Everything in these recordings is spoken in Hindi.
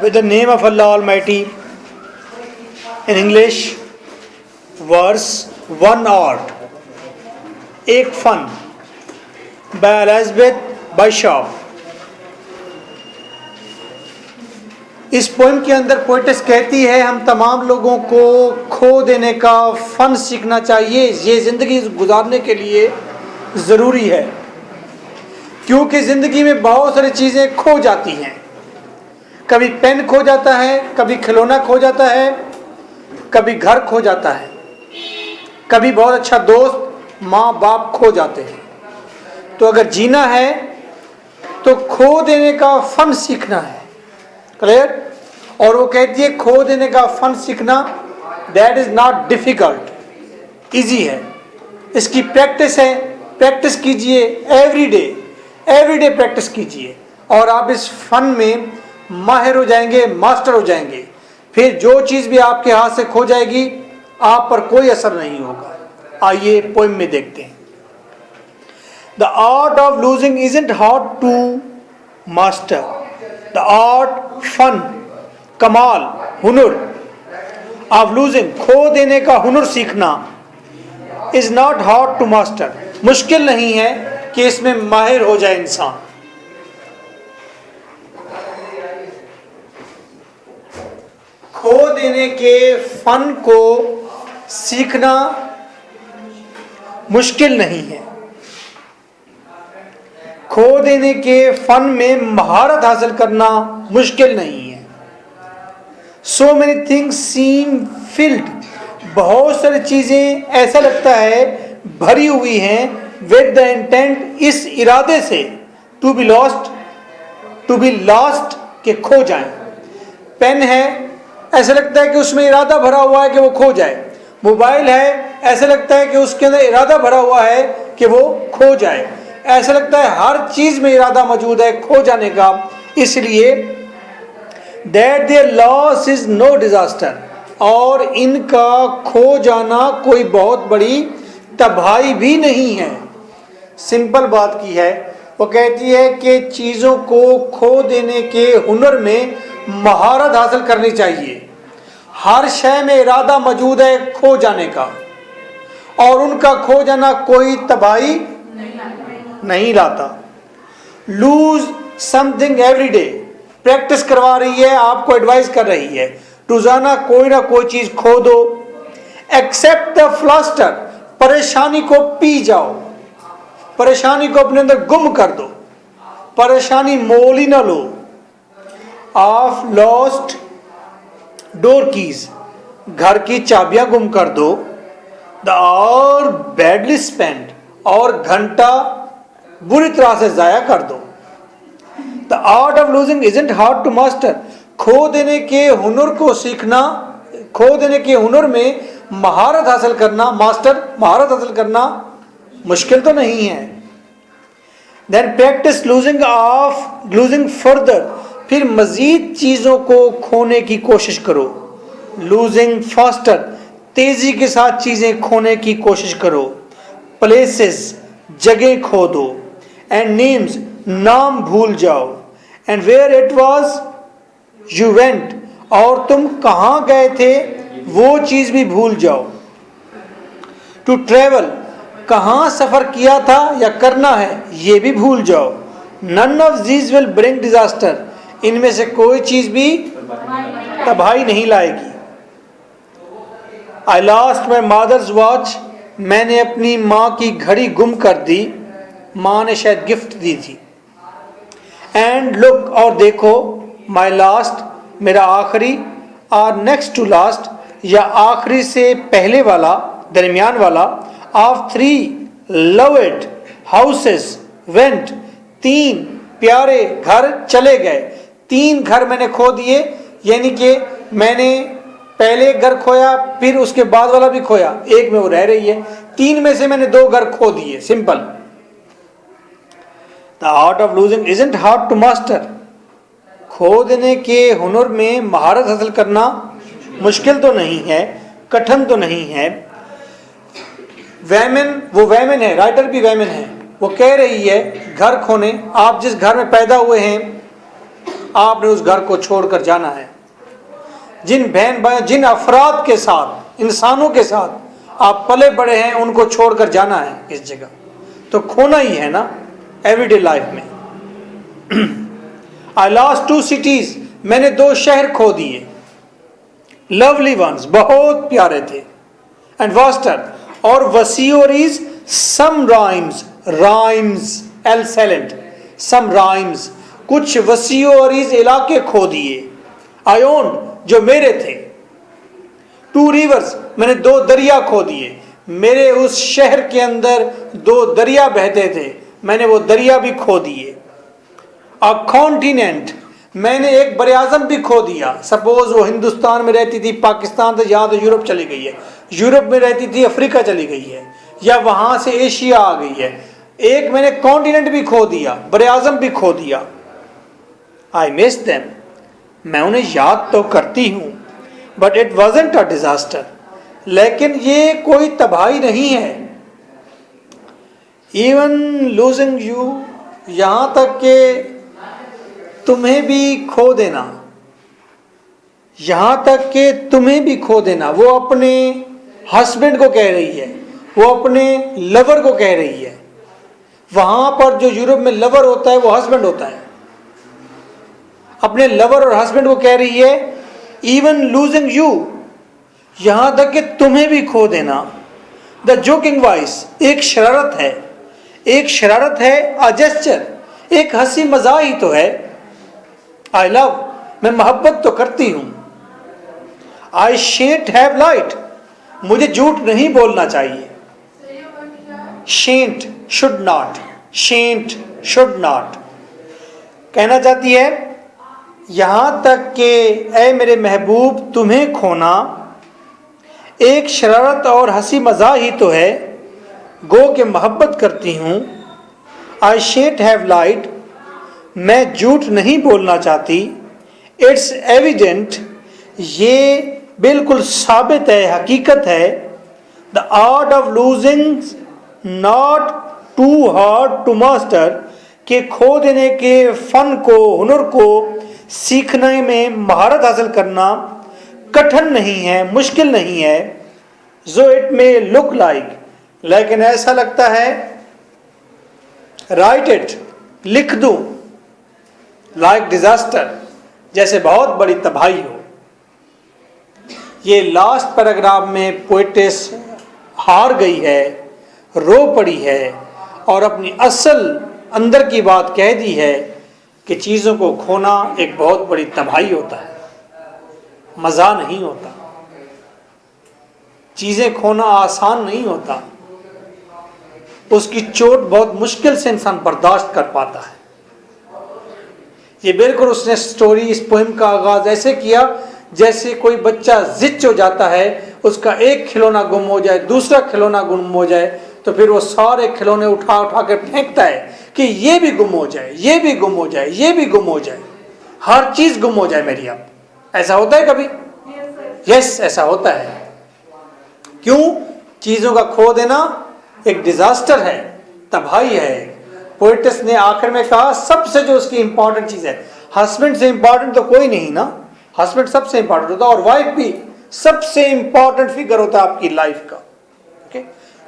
with the name of Allah Almighty. In English, verse One Art, एक फन, by Elizabeth Bishop. इस पोएम के अंदर पोएटिस कहती है हम तमाम लोगों को खो देने का फन सीखना चाहिए। ये ज़िंदगी गुजारने के लिए ज़रूरी है, क्योंकि ज़िंदगी में बहुत सारी चीज़ें खो जाती हैं। कभी पेन खो जाता है, कभी खिलौना खो जाता है, कभी घर खो जाता है, कभी बहुत अच्छा दोस्त माँ बाप खो जाते हैं। तो अगर जीना है तो खो देने का फन सीखना है। क्लियर? और वो कहती है खो देने का फन सीखना that is not difficult, easy है। इसकी प्रैक्टिस है, प्रैक्टिस कीजिए एवरी डे प्रैक्टिस कीजिए और आप इस फन में माहिर हो जाएंगे, मास्टर हो जाएंगे। फिर जो चीज़ भी आपके हाथ से खो जाएगी आप पर कोई असर नहीं होगा। आइए पोएम में देखते हैं। The art of losing isn't hard to master. The art, fun, कमाल, हुनर ऑफ लूजिंग, खो देने का हुनर सीखना, is not hard to master, मुश्किल नहीं है कि इसमें माहिर हो जाए इंसान। खो देने के फन को सीखना मुश्किल नहीं है। खो देने के फन में महारत हासिल करना मुश्किल नहीं है। So many things seem filled, बहुत सारी चीजें ऐसा लगता है भरी हुई हैं with the intent, इस इरादे से to be lost के खो जाएं। पेन है, ऐसा लगता है कि उसमें इरादा भरा हुआ है कि वो खो जाए। मोबाइल है, ऐसा लगता है कि उसके अंदर इरादा भरा हुआ है कि वो खो जाए। ऐसा लगता है हर चीज में इरादा मौजूद है खो जाने का। इसलिए that their loss is no disaster, और इनका खो जाना कोई बहुत बड़ी तबाही भी नहीं है। सिंपल बात की है। वो कहती है कि चीज़ों को खो देने के हुनर में महारत हासिल करनी चाहिए। हर शय में इरादा मौजूद है खो जाने का, और उनका खो जाना कोई तबाही नहीं लाता। Lose something every day, practice करवा रही है, आपको एडवाइस कर रही है रोजाना कोई ना कोई चीज खो दो। एक्सेप्ट द फ्लास्टर, परेशानी को पी जाओ, परेशानी को अपने अंदर गुम कर दो, परेशानी मोल ही ना लो। ऑफ लॉस्ट डोर कीज, घर की चाबियां गुम कर दो। द आवर बैडली स्पेंड, और घंटा बुरी तरह से जाया कर दो। The art of losing isn't hard to master, खो देने के हुनर को सीखना, खो देने के हुनर में महारत हासिल करना, महारत हासिल करना मुश्किल तो नहीं है। देन प्रैक्टिस लूजिंग फर्दर, फिर मजीद चीज़ों को खोने की कोशिश करो। लूजिंग फास्टर, तेजी के साथ चीज़ें खोने की कोशिश करो। प्लेसेस, जगह खो दो। एंड नेम्स, नाम भूल जाओ। And where it was you went, और तुम कहाँ गए थे वो चीज़ भी भूल जाओ। टू ट्रेवल, कहाँ सफ़र किया था या करना है ये भी भूल जाओ। None of these will bring disaster, इनमें से कोई चीज़ भी तबाही नहीं लाएगी। I lost my mother's watch, मैंने अपनी माँ की घड़ी गुम कर दी, माँ ने शायद गिफ्ट दी थी। एंड लुक, और देखो, माई लास्ट, मेरा आखिरी, और नेक्स्ट टू लास्ट, या आखिरी से पहले वाला, दरमियान वाला, ऑफ 3 लव्ड हाउसेस वेंट, 3 प्यारे घर चले गए। 3 घर मैंने खो दिए, यानी कि मैंने पहले एक घर खोया, फिर उसके बाद वाला भी खोया, एक में वो रह रही है। 3 में से मैंने 2 घर खो दिए। Simple. The art of losing isn't hard to master, खो देने के हुनर में महारत हासिल करना मुश्किल तो नहीं है, कठिन तो नहीं है। वैमन, वो वैमन है, राइटर भी वैमन है, वो कह रही है घर खोने, आप जिस घर में पैदा हुए हैं आपने उस घर को छोड़कर जाना है। जिन बहन भाई, जिन अफराद के साथ, इंसानों के साथ आप पले बड़े हैं, उनको छोड़कर जाना है इस जगह। तो खोना ही है ना एवरीडे लाइफ में। आई लॉस्ट 2 cities, मैंने 2 शहर खो दिए। लवली वंस, बहुत प्यारे थे। एंड वास्टर, और वसी और is some realms, realms L silent, some realms, कुछ वसी और इज इलाके खो दिए। आई ओन, जो मेरे थे। 2 rivers, मैंने 2 दरिया खो दिए। मेरे उस शहर के अंदर 2 दरिया बहते थे, मैंने वो दरिया भी खो दिए। अ कॉन्टिनेंट, मैंने एक बरआज़म भी खो दिया। सपोज वो हिंदुस्तान में रहती थी, पाकिस्तान से यहाँ तो यूरोप चली गई है, यूरोप में रहती थी अफ्रीका चली गई है, या वहाँ से एशिया आ गई है। एक मैंने कॉन्टिनेंट भी खो दिया, बरआज़म भी खो दिया। आई मिस देम, मैं उन्हें याद तो करती हूँ। But it wasn't a disaster, लेकिन ये कोई तबाही नहीं है। इवन लूजिंग यू, यहाँ तक कि तुम्हें भी खो देना, यहाँ तक कि तुम्हें भी खो देना। वो अपने हस्बैंड को कह रही है, वो अपने लवर को कह रही है। वहाँ पर जो यूरोप में लवर होता है वो हस्बैंड होता है। अपने लवर और हस्बैंड को कह रही है इवन लूजिंग यू, यहाँ तक कि तुम्हें भी खो देना। द जोकिंग वॉइस, एक शरारत है, एक शरारत है। अ जेस्चर, एक हंसी मजाक ही तो है। आई लव, मैं मोहब्बत तो करती हूँ। आई शेंट हैव लाइट, मुझे झूठ नहीं बोलना चाहिए। Shunt, should not, shunt, should not, कहना चाहती है यहां तक कि ऐ मेरे महबूब तुम्हें खोना एक शरारत और हंसी मजाक ही तो है, गो के मोहब्बत करती हूँ। आई शेंट हैव लाइट, मैं झूठ नहीं बोलना चाहती। इट्स एविडेंट, ये बिल्कुल साबित है, हकीकत है। The art of losing not too hard to master, के खो देने के फन को, हुनर को सीखने में महारत हासिल करना कठिन नहीं है, मुश्किल नहीं है। जो इट मे लुक लाइक, लेकिन ऐसा लगता है, राइट इट, लिख दूं, लाइक डिजास्टर, जैसे बहुत बड़ी तबाही हो। ये लास्ट पैराग्राफ में पोएटेस हार गई है, रो पड़ी है और अपनी असल अंदर की बात कह दी है कि चीज़ों को खोना एक बहुत बड़ी तबाही होता है, मज़ा नहीं होता। चीज़ें खोना आसान नहीं होता, उसकी चोट बहुत मुश्किल से इंसान बर्दाश्त कर पाता है। ये बिल्कुल उसने स्टोरी, इस पोएम का आगाज ऐसे किया जैसे कोई बच्चा जिद हो जाता है, उसका एक खिलौना गुम हो जाए, दूसरा खिलौना गुम हो जाए, तो फिर वो सारे खिलौने उठा उठा कर फेंकता है कि ये भी गुम हो जाए, ये भी गुम हो जाए, ये भी गुम हो जाए, हर चीज गुम हो जाए मेरी। अब ऐसा होता है कभी? यस, ऐसा होता है। क्यों? चीजों का खो देना एक डिजास्टर है, तबाही है। पोएटिस ने आखिर में कहा सबसे जो उसकी इंपॉर्टेंट चीज है, हस्बैंड से इंपॉर्टेंट तो कोई नहीं ना, हस्बैंड सबसे इंपॉर्टेंट होता है और वाइफ भी सबसे इंपॉर्टेंट फिगर होता है आपकी लाइफ का। ओके,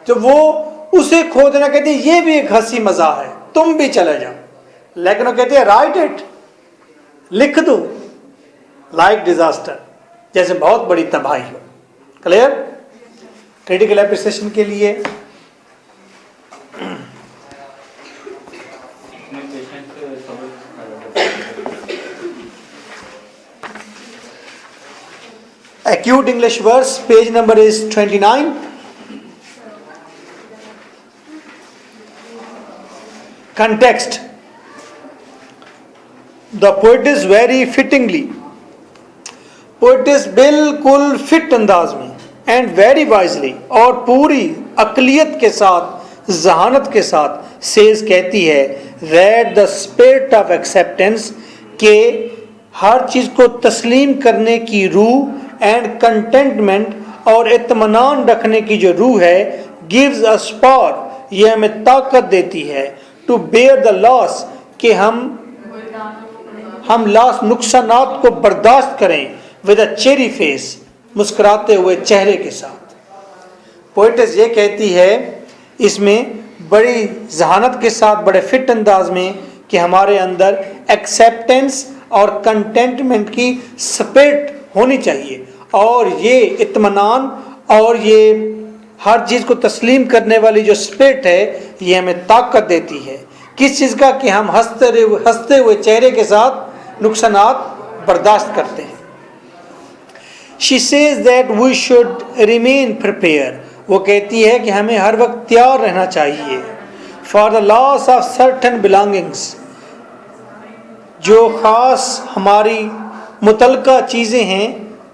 तो वो उसे खो देना, कहती है ये भी एक हंसी मजाक है, तुम भी चले जाओ। लेकिन वो कहती है राइट इट, लिख दो, लाइक डिजास्टर, जैसे बहुत बड़ी तबाही हो। क्लियर? क्रिटिकल एप्रिसिएशन के लिए Acute English verse, page number is 29. Context. The poetess very fittingly, poetess बिल्कुल फिट अंदाज में and very wisely और पूरी अकलियत के साथ, जहानत के साथ says, कहती है that the spirit of acceptance, के हर चीज को तस्लीम करने की रूह एंड कंटेंटमेंट और इत्मीनान रखने की जो रूह है, गिव्स अस पावर, ये हमें ताकत देती है, टू बेयर द लॉस, कि हम हम लॉस नुकसानात को बर्दाश्त करें विद अ चेरी फेस, मुस्कुराते हुए चेहरे के साथ। पोइट्स ये कहती है इसमें बड़ी जहानत के साथ, बड़े फिट अंदाज में, कि हमारे अंदर एक्सेप्टेंस और कंटेंटमेंट की स्पिरिट होनी चाहिए, और ये इत्मीनान और ये हर चीज़ को तस्लीम करने वाली जो स्पिरिट है, ये हमें ताकत देती है। किस चीज़ का? कि हम हंसते हुए चेहरे के साथ नुकसानात बर्दाश्त करते हैं। She says that we should remain prepared. वो कहती है कि हमें हर वक्त तैयार रहना चाहिए। For the loss of certain belongings, जो ख़ास हमारी मुतल्लका चीज़ें हैं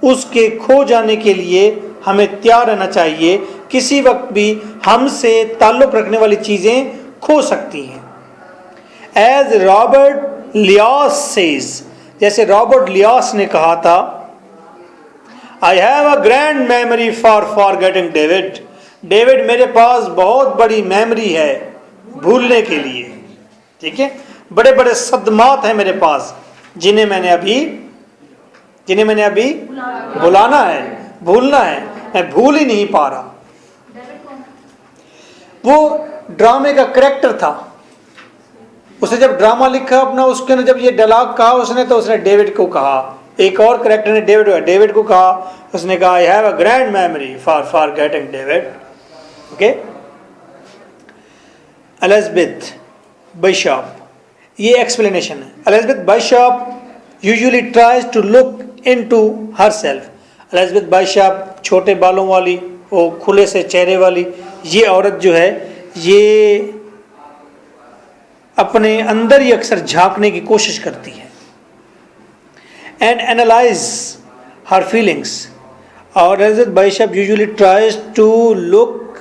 उसके खो जाने के लिए हमें तैयार रहना चाहिए। किसी वक्त भी हमसे ताल्लुक़ रखने वाली चीज़ें खो सकती हैं। As रॉबर्ट लियास says, जैसे रॉबर्ट लियास ने कहा था, I have a grand memory for forgetting David. David, मेरे पास बहुत बड़ी मेमोरी है भूलने के लिए। ठीक है, बड़े बड़े सदमात हैं मेरे पास जिन्हें मैंने अभी भुलाना है, भूलना है, मैं भूल ही नहीं पा रहा। वो ड्रामे का कैरेक्टर था। उसने जब ड्रामा लिखा अपना, उसके ने जब ये डायलॉग कहा उसने, तो उसने डेविड को कहा। एक और कैरेक्टर ने डेविड को कहा, उसने कहा, I have a grand memory forgetting David. Okay, Elizabeth Bishop, ये एक्सप्लेनेशन है। Elizabeth Bishop usually tries to look into herself. Elizabeth Bishop, छोटे बालों वाली, वो खुले से चेहरे वाली ये औरत जो है, ये अपने अंदर ही अक्सर झांकने की कोशिश करती है। And analyse her feelings. और Elizabeth Bishop usually tries to look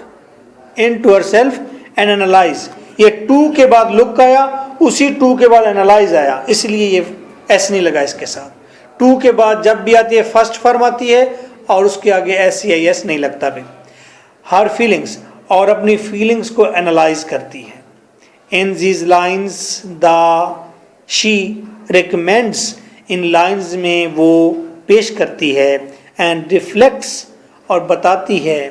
into herself and analyse. ये टू के बाद लुक आया, उसी टू के बाद एनालाइज आया, इसलिए ये एस नहीं लगा इसके साथ। टू के बाद जब भी आती है फर्स्ट फॉर्म आती है और उसके आगे एस या एस नहीं लगता भी। हर फीलिंग्स, और अपनी फीलिंग्स को एनालाइज करती है। In these lines she recommends, in lines में वो पेश करती है। एंड रिफ्लेक्ट्स, और बताती है,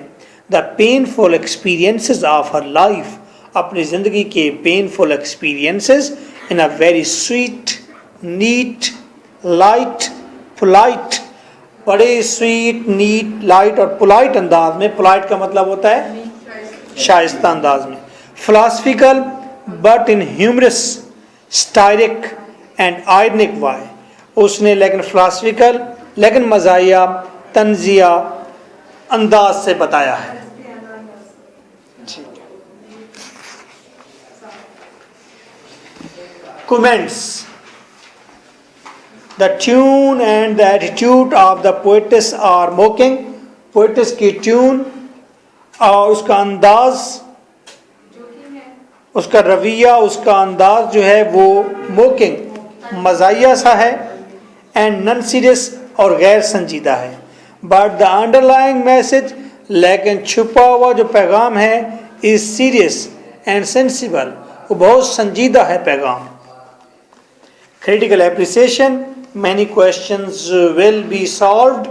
the painful experiences of her life, अपनी ज़िंदगी के painful experiences in a very sweet, neat, light, polite, बड़े स्वीट, नीट, लाइट और पोलाइट अंदाज में। पोलाइट का मतलब होता है शाइस्ता अंदाज में। Philosophical but in humorous, satiric and ironic way, उसने लेकिन फिलॉसफिकल लेकिन मज़ाहिया, तंजिया अंदाज से बताया है। ठीक है। Comments. The tune and the attitude of the poetess are mocking. poetess की ट्यून और उसका अंदाज, उसका रवैया, उसका अंदाज जो है वो मोकिंग, मज़ाहिया सा है, एंड नॉन सीरियस और गैर संजीदा है। बट द अंडरलाइंग मैसेज, लेकिन छुपा हुआ जो पैगाम है, इज सीरियस एंड सेंसिबल, वो बहुत संजीदा है पैगाम। Critical appreciation, many questions will be solved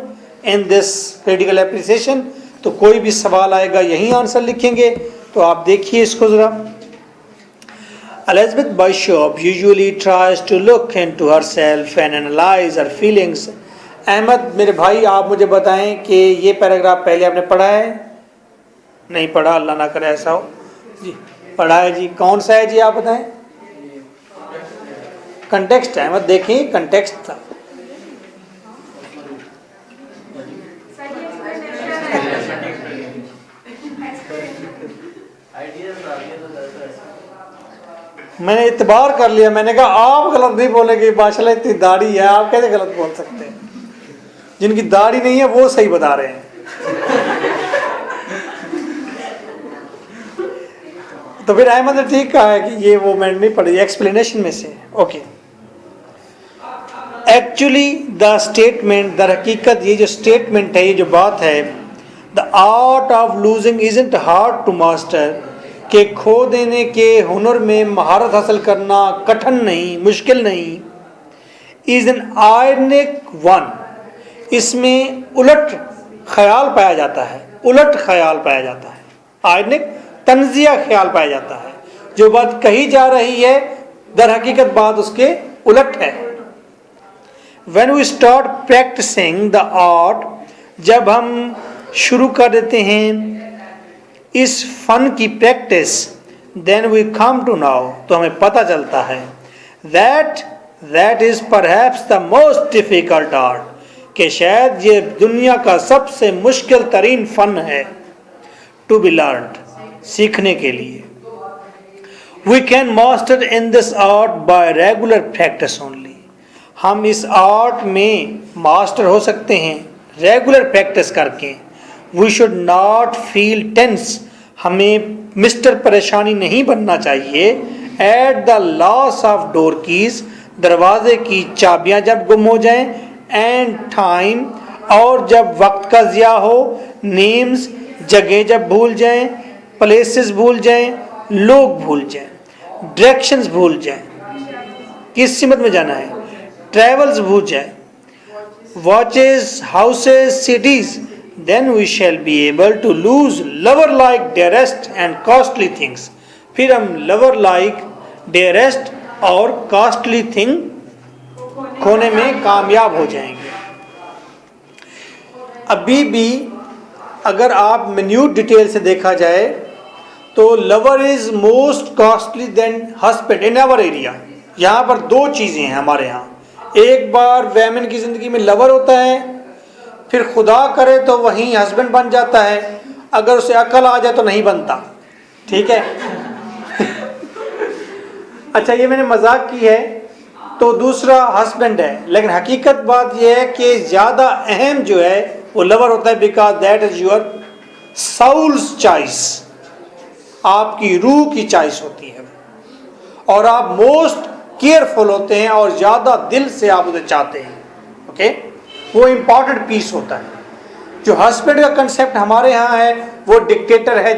in this critical appreciation। तो कोई भी सवाल आएगा यही आंसर लिखेंगे, तो आप देखिए इसको ज़रा। Elizabeth Bishop usually tries to look into herself and analyze her feelings। Ahmad मेरे भाई, आप मुझे बताएं कि ये पैराग्राफ पहले आपने पढ़ा है? नहीं पढ़ा, अल्लाह ना करे ऐसा हो जी। पढ़ा है जी, कौन सा है जी आप बताएं? कंटेक्स्ट है, मत देखिए कंटेक्स्ट था। मैंने इतबार कर लिया, मैंने कहा आप गलत नहीं बोलेंगे, माशाल्लाह इतनी दाढ़ी है, आप कैसे गलत बोल सकते हैं? जिनकी दाढ़ी नहीं है वो सही बता रहे हैं। तो फिर अहमद ने ठीक कहा है कि ये वो मैंने नहीं पढ़ी, एक्सप्लेनेशन में से। ओके, एक्चुअली द स्टेटमेंट, दर हकीकत ये जो स्टेटमेंट है, ये जो बात है, the art of losing isn't hard to master, के खो देने के हुनर में महारत हासिल करना कठिन नहीं, मुश्किल नहीं। इज एन आयरनिक वन, इसमें उलट ख्याल पाया जाता है, उलट ख्याल पाया जाता है, आयरनिक तंजिया ख्याल पाया जाता है, जो बात कही जा रही है दर हकीकत बात उसके उलट है। When we start practicing the art, जब हम शुरू कर देते हैं इस फन की practice, then we come to know, तो हमें पता चलता है that is perhaps the most difficult art, कि शायद ये दुनिया का सबसे मुश्किल तरीन फन है to be learned, सीखने के लिए। We can master in this art by regular practice only, हम इस आर्ट में मास्टर हो सकते हैं रेगुलर प्रैक्टिस करके। We should not feel tense, हमें मिस्टर परेशानी नहीं बनना चाहिए। At the loss of door keys, दरवाजे की चाबियां जब गुम हो जाएं, and time, और जब वक्त का ज़िया हो, names, जगह जब भूल जाएं, places भूल जाएं, लोग भूल जाएं, डायरेक्शंस भूल जाएं, किस सिमत में जाना है, ट्रैवल्स भूल जाएं, watches, houses, cities, then we shall be able to lose lover like dearest and costly things, फिर हम lover like dearest और costly thing खोने में कामयाब हो जाएंगे। अभी भी अगर आप मिन्यूट डिटेल से देखा जाए तो lover is most costly than husband in our area. यहाँ पर दो चीज़ें हैं हमारे यहाँ, एक बार वैमन की ज़िंदगी में लवर होता है, फिर खुदा करे तो वहीं हस्बैंड बन जाता है, अगर उसे अकल आ जाए तो नहीं बनता। ठीक है अच्छा ये मैंने मजाक की है, तो दूसरा हस्बैंड है, लेकिन हकीकत बात यह है कि ज़्यादा अहम जो है वो लवर होता है, because that is your soul's choice, आपकी रूह की चॉइस होती है, और आप मोस्ट केयरफुल होते हैं और ज़्यादा दिल से आप उसे चाहते हैं। ओके वो इम्पॉर्टेंट पीस होता है। जो हस्बैंड का कंसेप्ट हमारे यहाँ है वो डिक्टेटर है,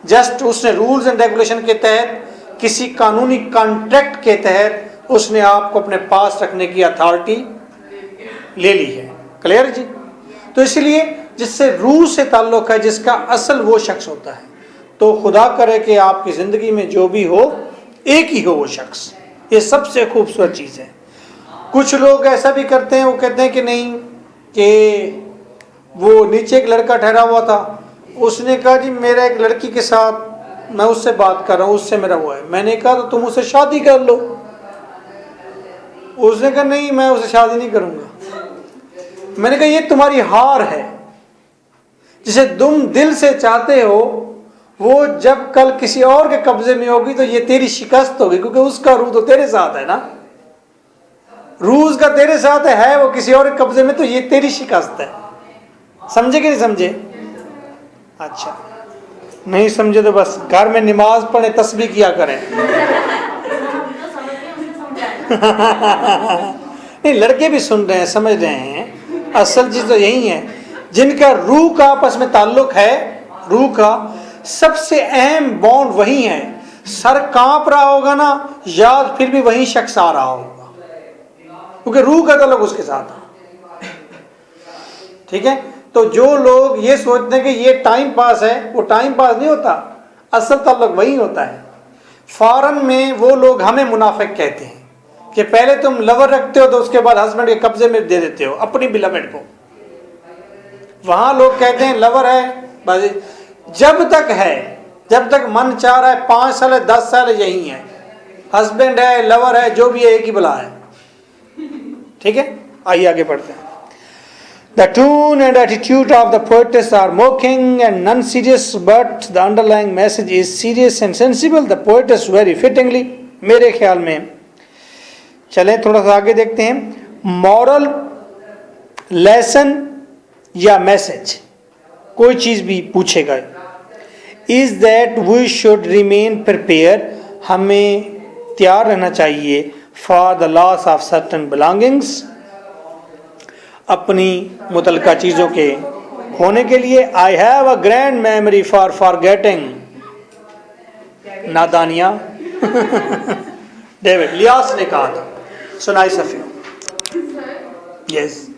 जस्ट उसने रूल्स एंड रेगुलेशन के तहत, किसी कानूनी कॉन्ट्रैक्ट के तहत उसने आपको अपने पास रखने की अथॉरिटी ले ली है। क्लियर जी? तो इसलिए जिससे रूह से ताल्लुक़ है, जिसका असल वो शख्स होता है, तो खुदा करे कि आपकी ज़िंदगी में जो भी हो एक ही हो वो शख्स, ये सबसे खूबसूरत चीज़ है। कुछ लोग ऐसा भी करते हैं, वो कहते हैं कि नहीं, कि वो नीचे एक लड़का ठहरा हुआ था, उसने कहा जी मेरा एक लड़की के साथ, मैं उससे बात कर रहा हूँ, उससे मेरा हुआ है। मैंने कहा तो तुम उससे शादी कर लो। उसने कहा नहीं मैं उससे शादी नहीं करूँगा। मैंने कहा ये तुम्हारी हार है, जिसे तुम दिल से चाहते हो वो जब कल किसी और के कब्जे में होगी तो ये तेरी शिकस्त होगी, क्योंकि उसका रूह तो तेरे साथ है ना, रूह उसका तेरे साथ है, वो किसी और के कब्जे में, तो ये तेरी शिकस्त है। समझे कि नहीं समझे? अच्छा नहीं समझे तो बस घर में नमाज पढ़े, तस्बीह किया करें नहीं लड़के भी सुन रहे हैं, समझ रहे हैं, असल चीज तो यही है, जिनका रूह का आपस में ताल्लुक है, रूह का सबसे अहम बॉन्ड वही है। सर कांप रहा होगा ना, याद फिर भी वही शख्स आ रहा होगा, क्योंकि रूह का ताल्लुक उसके साथ है। ठीक है, तो जो लोग ये सोचते हैं कि ये टाइम पास है, वो टाइम पास नहीं होता, असल ताल्लुक वही होता है। फॉरेन में वो लोग हमें मुनाफिक कहते हैं कि पहले तुम लवर रखते हो तो उसके बाद हस्बैंड के कब्जे में दे देते हो अपनी बिलवेड को। वहां लोग कहते हैं लवर है बस जब तक है, जब तक मन चाह रहा है, 5 साल है 10 साल है यही है, हस्बैंड है लवर है जो भी है एक ही बला है। ठीक है, आइए आगे पढ़ते हैं। The tune and attitude of the poetess are mocking and non-serious, but the underlying message is serious and sensible. The poetess very fittingly, मेरे ख्याल में, चलें थोड़ा सा आगे देखते हैं। मॉरल लेसन या मैसेज कोई चीज़ भी पूछेगा, is that we should remain prepare, हमें तैयार रहना चाहिए, for the loss of certain belongings, अपनी मुतलका चीज़ों के खोने के लिए। I have a grand memory for forgetting, नादानियाँ डेविड लियास ने कहा था So nice of you. Yes.